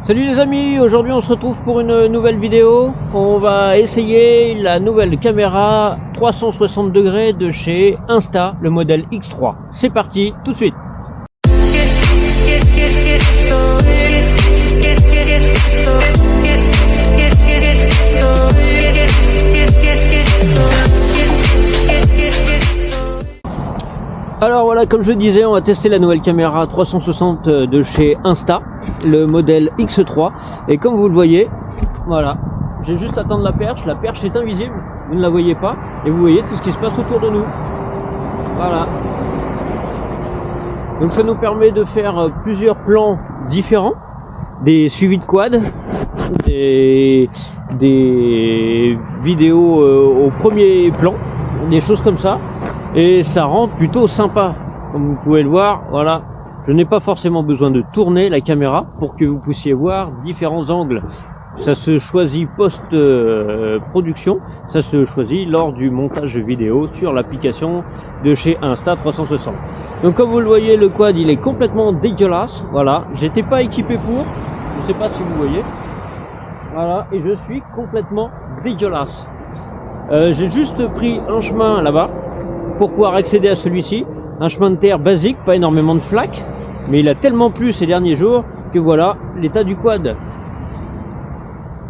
Salut les amis, aujourd'hui on se retrouve pour une nouvelle vidéo. On va essayer la nouvelle caméra 360 degrés de chez Insta, le modèle X3. C'est parti, tout de suite. Alors voilà, comme je disais, on va tester la nouvelle caméra 360 de chez Insta, le modèle X3. Et comme vous le voyez, voilà, j'ai juste à tendre la perche est invisible, vous ne la voyez pas, et vous voyez tout ce qui se passe autour de nous. Voilà. Donc ça nous permet de faire plusieurs plans différents, des suivis de quad, des vidéos au premier plan, des choses comme ça. Et ça rend plutôt sympa, comme vous pouvez le voir. Voilà, je n'ai pas forcément besoin de tourner la caméra pour que vous puissiez voir différents angles. Ça se choisit post-production, ça se choisit lors du montage vidéo sur l'application de chez Insta 360. Donc comme vous le voyez, le quad il est complètement dégueulasse. Voilà, j'étais pas équipé pour, je sais pas si vous voyez. Voilà, et je suis complètement dégueulasse. J'ai juste pris un chemin là-bas pour pouvoir accéder à celui-ci, un chemin de terre basique, pas énormément de flaques, mais il a tellement plu ces derniers jours que voilà l'état du quad.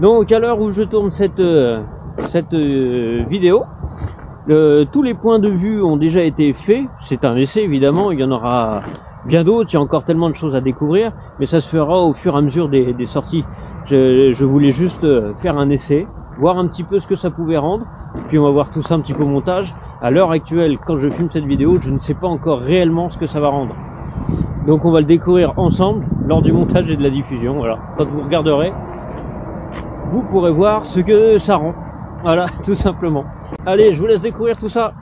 Donc à l'heure où je tourne cette vidéo, tous les points de vue ont déjà été faits. C'est un essai évidemment, il y en aura bien d'autres, il y a encore tellement de choses à découvrir, mais ça se fera au fur et à mesure des sorties. Je voulais juste faire un essai, voir un petit peu ce que ça pouvait rendre, puis on va voir tout ça un petit peu au montage. À l'heure actuelle, quand je filme cette vidéo, je ne sais pas encore réellement ce que ça va rendre. Donc on va le découvrir ensemble lors du montage et de la diffusion. Voilà. Quand vous regarderez, vous pourrez voir ce que ça rend. Voilà, tout simplement. Allez, je vous laisse découvrir tout ça.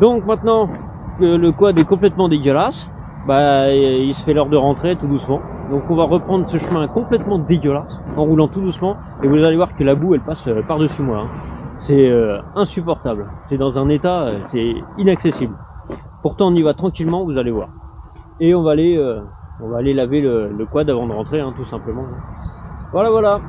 Donc maintenant que le quad est complètement dégueulasse, bah il se fait l'heure de rentrer tout doucement. Donc on va reprendre ce chemin complètement dégueulasse en roulant tout doucement, et vous allez voir que la boue elle passe par-dessus moi. Hein. C'est insupportable. C'est dans un état, c'est inaccessible. Pourtant on y va tranquillement, vous allez voir. Et on va aller laver le quad avant de rentrer, hein, tout simplement. Voilà.